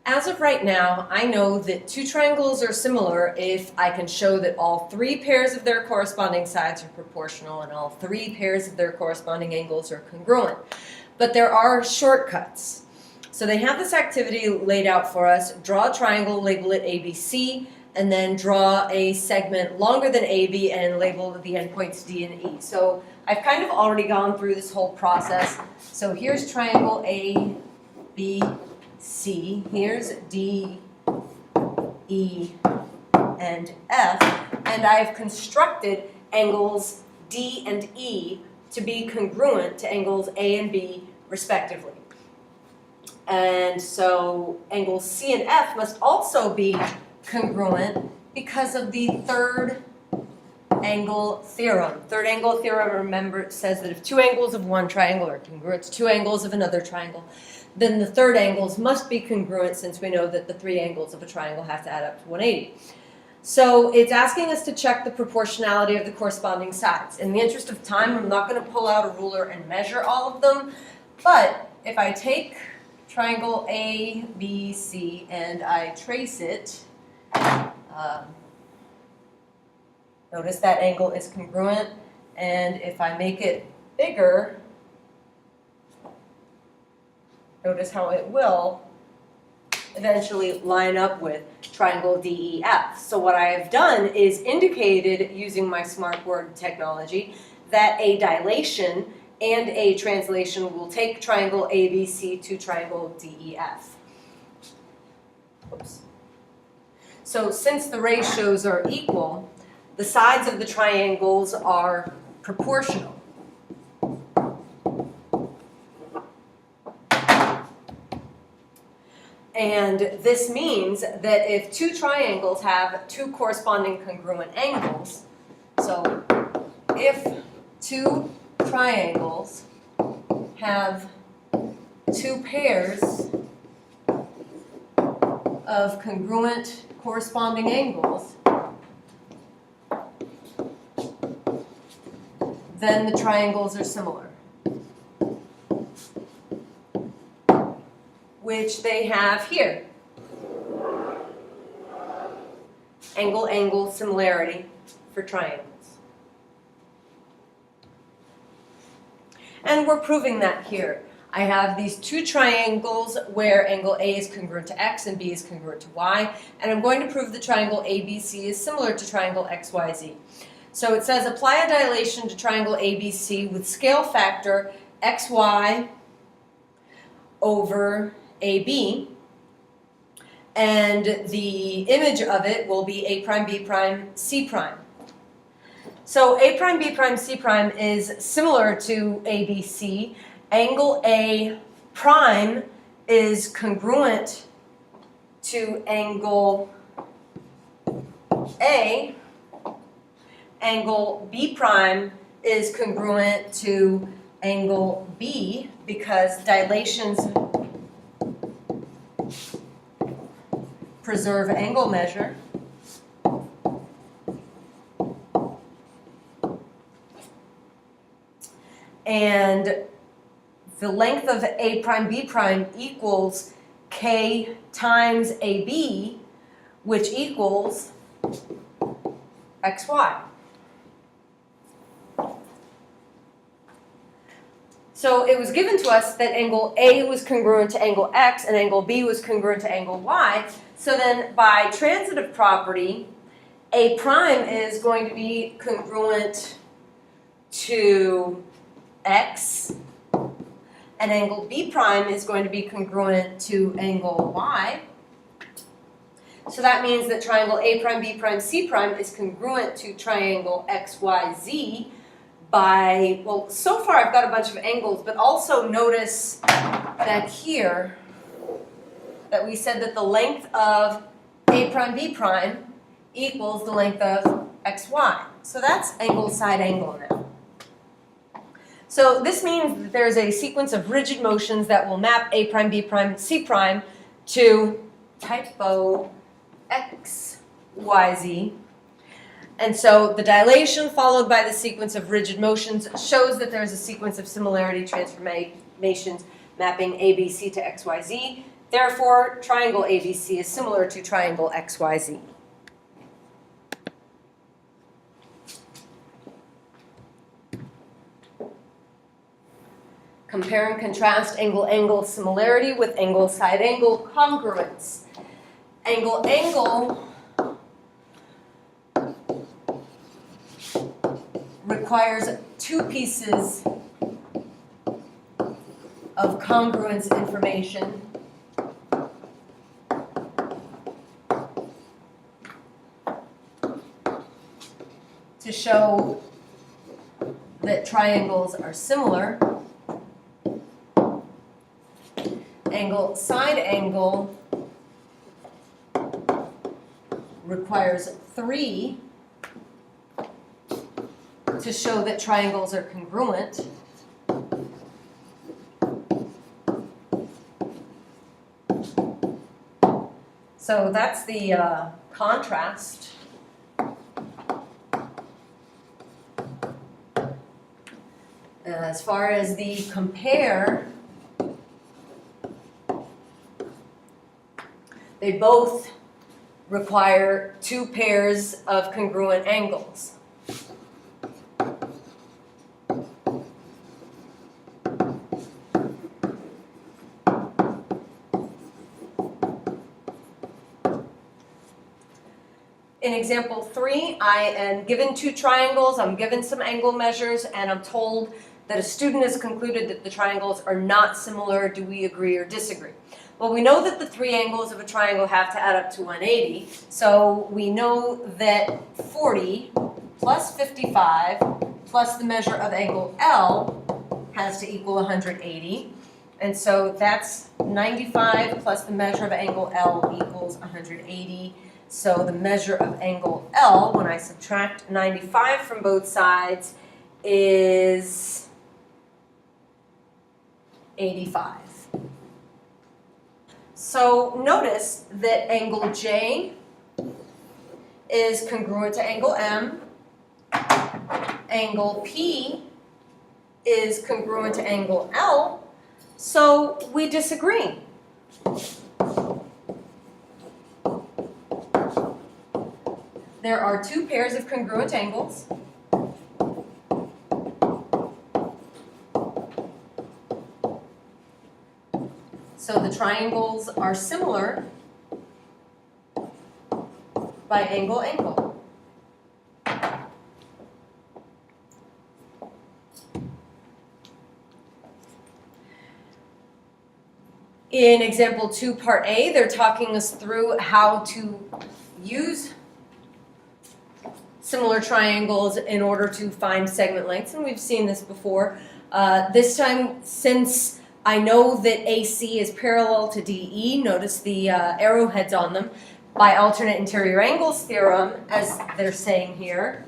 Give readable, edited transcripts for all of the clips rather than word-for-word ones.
As of right now, I know that two triangles are similar if I can show that all three pairs of their corresponding sides are proportional and all three pairs of their corresponding angles are congruent. But there are shortcuts. So they have this activity laid out for us. Draw a triangle, label it ABC, and then draw a segment longer than AB and label the endpoints D and E. So I've kind of already gone through this whole process. So here's triangle A, B, C. Here's D, E, and F. And I've constructed angles D and E to be congruent to angles A and B respectively. And so angles C and F must also be congruent because of the third angle theorem. Third angle theorem, remember, says that if two angles of one triangle are congruent to two angles of another triangle, then the third angles must be congruent, since we know that the three angles of a triangle have to add up to 180. So it's asking us to check the proportionality of the corresponding sides. In the interest of time, I'm not going to pull out a ruler and measure all of them, but if I take triangle A, B, C, and I trace it, notice that angle is congruent, and if I make it bigger, notice how it will eventually line up with triangle DEF. So what I have done is indicated, using my smart word technology, that a dilation and a translation will take triangle ABC to triangle DEF. Oops. So since the ratios are equal, the sides of the triangles are proportional. And this means that if two triangles have two corresponding congruent angles, so if two triangles have two pairs of congruent corresponding angles, then the triangles are similar, which they have here. Angle-angle similarity for triangles. And we're proving that here. I have these two triangles where angle A is congruent to X and B is congruent to Y, and I'm going to prove the triangle ABC is similar to triangle XYZ. So it says apply a dilation to triangle ABC with scale factor XY over AB, and the image of it will be A prime, B prime, C prime. So A prime, B prime, C prime is similar to ABC. Angle A prime is congruent to angle A. Angle B prime is congruent to angle B because dilations preserve angle measure. And the length of A prime B prime equals K times AB, which equals XY. So it was given to us that angle A was congruent to angle X and angle B was congruent to angle Y. So then by transitive property, A prime is going to be congruent to X, and angle B prime is going to be congruent to angle Y. So that means that triangle A prime, B prime, C prime is congruent to triangle XYZ by, well, so far I've got a bunch of angles, but also notice that here, that we said that the length of A prime, B prime equals the length of XY. So that's angle side angle now. So this means that there's a sequence of rigid motions that will map A prime, B prime, C prime to typo X, Y, Z. And so the dilation followed by the sequence of rigid motions shows that there's a sequence of similarity transformations mapping ABC to XYZ. Therefore, triangle ABC is similar to triangle XYZ. Compare and contrast angle-angle similarity with angle-side-angle congruence. Angle-angle requires two pieces of congruence information to show that triangles are similar. Angle-side angle requires three to show that triangles are congruent. So that's the contrast. As far as the compare, they both require two pairs of congruent angles. In example 3, I am given two triangles, I'm given some angle measures, and I'm told that a student has concluded that the triangles are not similar. Do we agree or disagree? Well, we know that the three angles of a triangle have to add up to 180, so we know that 40 plus 55 plus the measure of angle L has to equal 180, and so that's 95 plus the measure of angle L equals 180. So the measure of angle L, when I subtract 95 from both sides, is 85. So notice that angle J is congruent to angle M. Angle P is congruent to angle L. So we disagree. There are two pairs of congruent angles. So the triangles are similar by angle-angle. In example 2, part A, they're talking us through how to use similar triangles in order to find segment lengths, and we've seen this before. This time, since I know that AC is parallel to DE, notice the arrowheads on them, by alternate interior angles theorem, as they're saying here,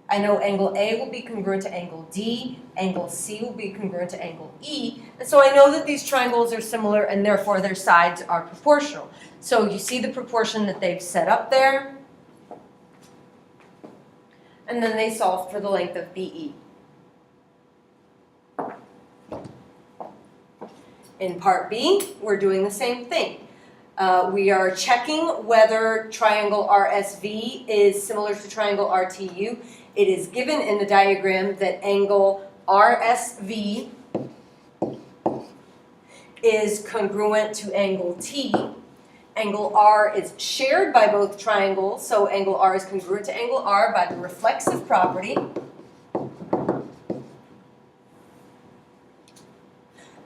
I know angle A will be congruent to angle D, angle C will be congruent to angle E, and so I know that these triangles are similar and therefore their sides are proportional. So you see the proportion that they've set up there, and then they solve for the length of BE. In part B, we're doing the same thing. We are checking whether triangle RSV is similar to triangle RTU. It is given in the diagram that angle RSV is congruent to angle T. Angle R is shared by both triangles, so angle R is congruent to angle R by the reflexive property.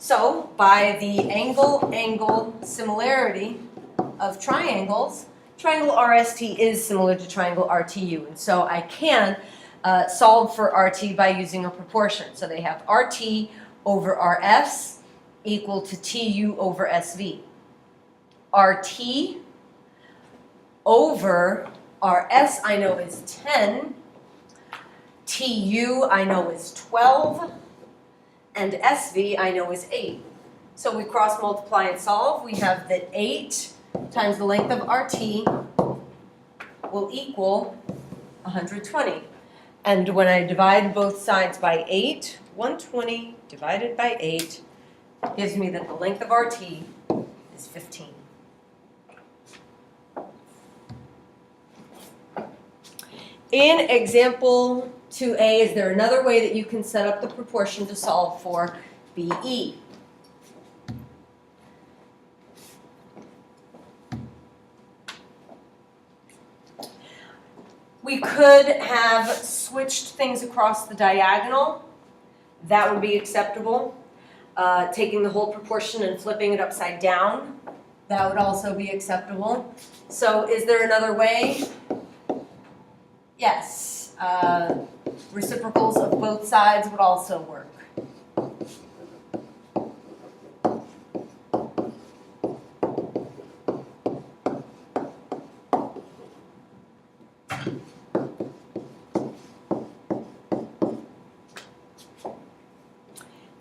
So, by the angle-angle similarity of triangles, triangle RST is similar to triangle RTU, and so I can solve for RT by using a proportion. So they have RT over RS equal to TU over SV. RT over RS I know is 10, TU I know is 12, and SV I know is 8. So we cross multiply and solve. We have that 8 times the length of RT will equal 120. And when I divide both sides by 8, 120 divided by 8 gives me that the length of RT is 15. In example 2a, is there another way that you can set up the proportion to solve for BE? We could have switched things across the diagonal. That would be acceptable. Taking the whole proportion and flipping it upside down, that would also be acceptable. So is there another way? Yes. Reciprocals of both sides would also work.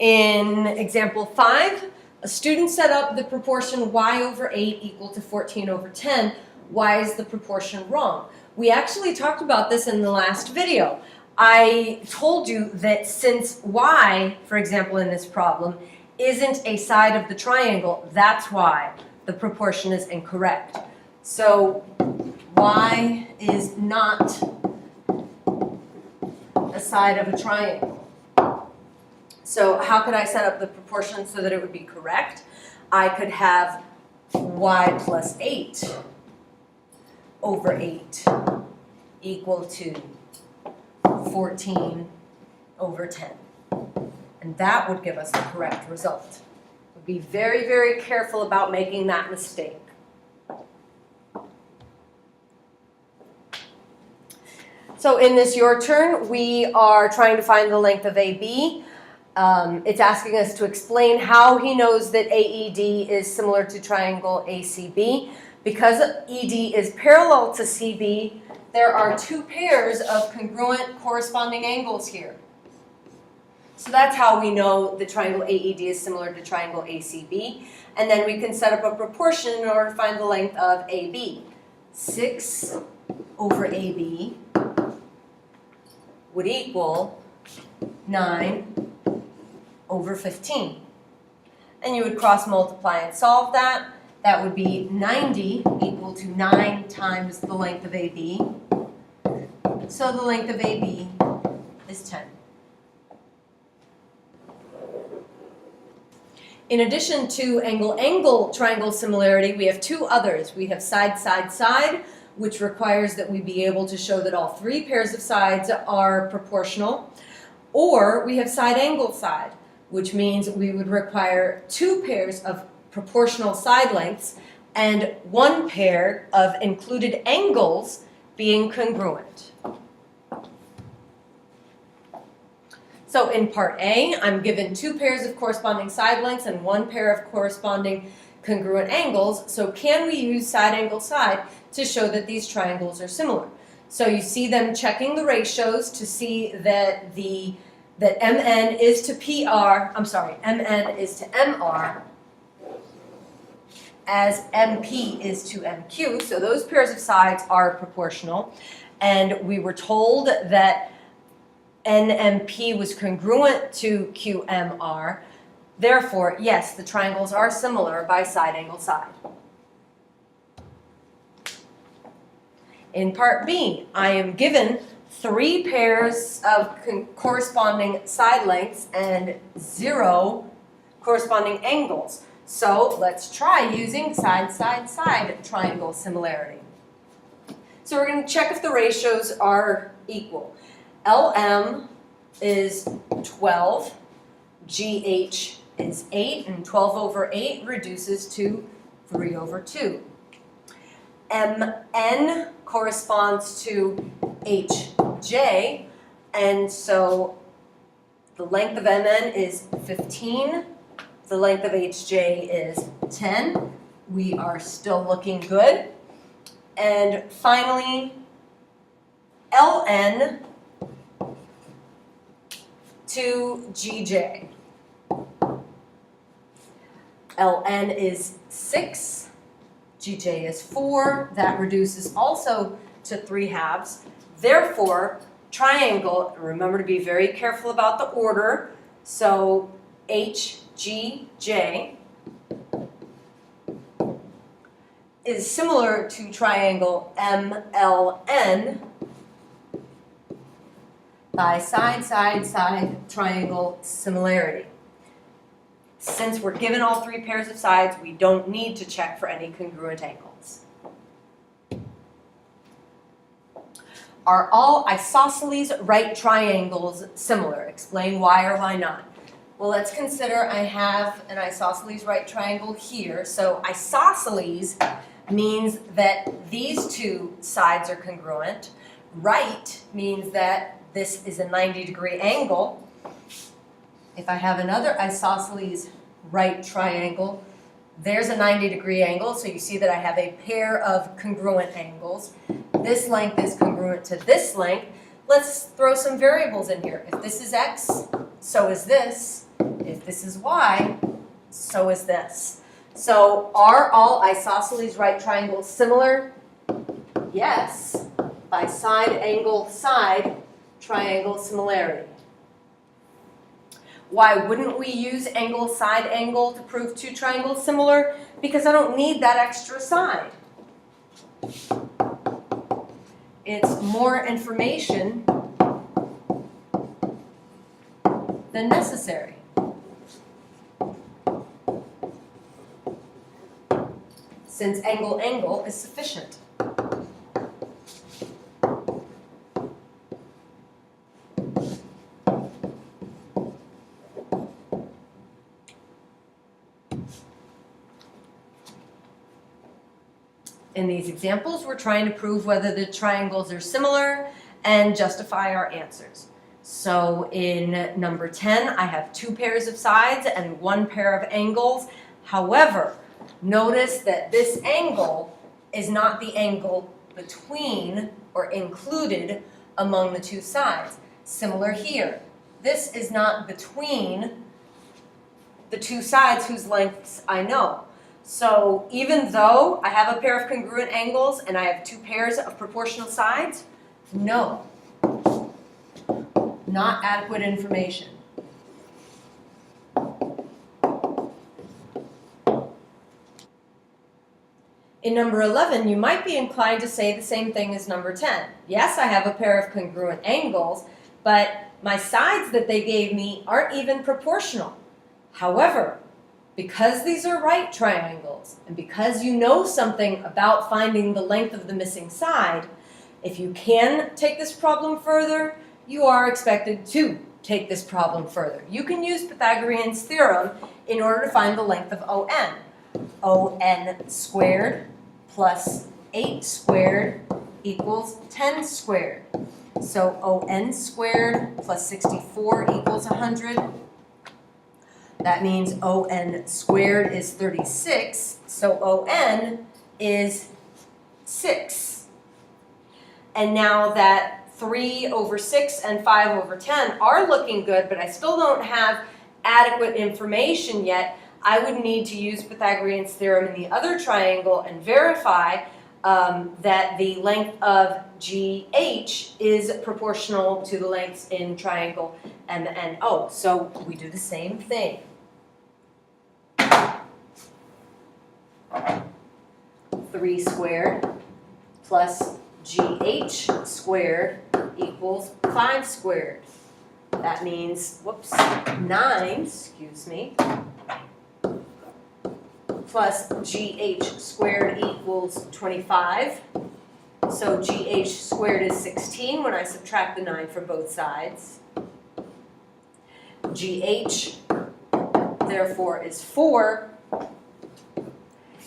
In example 5, a student set up the proportion y over 8 equal to 14 over 10. Why is the proportion wrong? We actually talked about this in the last video. I told you that since y, for example in this problem, isn't a side of the triangle, that's why the proportion is incorrect. So y is not a side of a triangle. So how could I set up the proportion so that it would be correct? I could have y plus 8 over 8 equal to 14 over 10. And that would give us the correct result. We'd be very, very careful about making that mistake. So in this your turn, we are trying to find the length of AB. It's asking us to explain how he knows that AED is similar to triangle ACB. Because ED is parallel to CB, there are two pairs of congruent corresponding angles here. So that's how we know the triangle AED is similar to triangle ACB. And then we can set up a proportion in order to find the length of AB. 6 over AB would equal 9 over 15. And you would cross multiply and solve that. That would be 90 equal to 9 times the length of AB. So the length of AB is 10. In addition to angle-angle triangle similarity, we have two others. We have side-side-side, which requires that we be able to show that all three pairs of sides are proportional. Or we have side-angle-side, which means we would require two pairs of proportional side lengths and one pair of included angles being congruent. So in part A, I'm given two pairs of corresponding side lengths and one pair of corresponding congruent angles. So can we use side angle side to show that these triangles are similar? So you see them checking the ratios to see that MN is to MN is to MR as MP is to MQ. So those pairs of sides are proportional. And we were told that NMP was congruent to QMR. Therefore, yes, the triangles are similar by side angle side. In part B, I am given three pairs of corresponding side lengths and 0 corresponding angles. So let's try using side-side-side triangle similarity. So we're going to check if the ratios are equal. LM is 12, GH is 8, and 12 over 8 reduces to 3 over 2. MN corresponds to HJ, and so the length of MN is 15, the length of HJ is 10. We are still looking good. And finally, LN to GJ. LN is 6, GJ is 4. That reduces also to 3/2. Therefore, triangle, remember to be very careful about the order. So HJ GJ is similar to triangle MLN by side, side, side triangle similarity. Since we're given all three pairs of sides, we don't need to check for any congruent angles. Are all isosceles right triangles similar? Explain why or why not. Well, let's consider I have an isosceles right triangle here. So isosceles means that these two sides are congruent. Right means that this is a 90-degree angle. If I have another isosceles right triangle, there's a 90-degree angle, so you see that I have a pair of congruent angles. This length is congruent to this length. Let's throw some variables in here. If this is x, so is this. If this is y, so is this. So are all isosceles right triangles similar? Yes, by side angle side triangle similarity. Why wouldn't we use angle side angle to prove two triangles similar? Because I don't need that extra side. It's more information than necessary. Since angle angle is sufficient. In these examples, we're trying to prove whether the triangles are similar and justify our answers. So in number 10, I have two pairs of sides and one pair of angles. However, notice that this angle is not the angle between or included among the two sides. Similar here. This is not between the two sides whose lengths I know. So even though I have a pair of congruent angles and I have two pairs of proportional sides, no, not adequate information. In number 11, you might be inclined to say the same thing as number 10. Yes, I have a pair of congruent angles, but my sides that they gave me aren't even proportional. However, because these are right triangles, and because you know something about finding the length of the missing side, if you can take this problem further, you are expected to take this problem further. You can use Pythagorean's theorem in order to find the length of ON. ON squared plus 8 squared equals 10 squared. So ON squared plus 64 equals 100. That means ON squared is 36, so ON is 6. And now that 3 over 6 and 5 over 10 are looking good, but I still don't have adequate information yet, I would need to use Pythagorean's theorem in the other triangle and verify that the length of GH is proportional to the lengths in triangle MNO. So we do the same thing. 3 squared plus GH squared equals 5 squared. That means, 9, plus GH squared equals 25. So GH squared is 16 when I subtract the 9 from both sides. GH, therefore, is 4.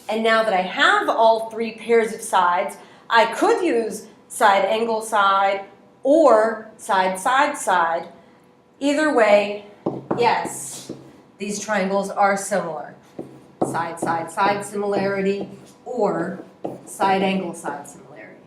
And now that I have all three pairs of sides, I could use side angle side or side side side. Either way, yes, these triangles are similar. Side side side similarity or side angle side similarity.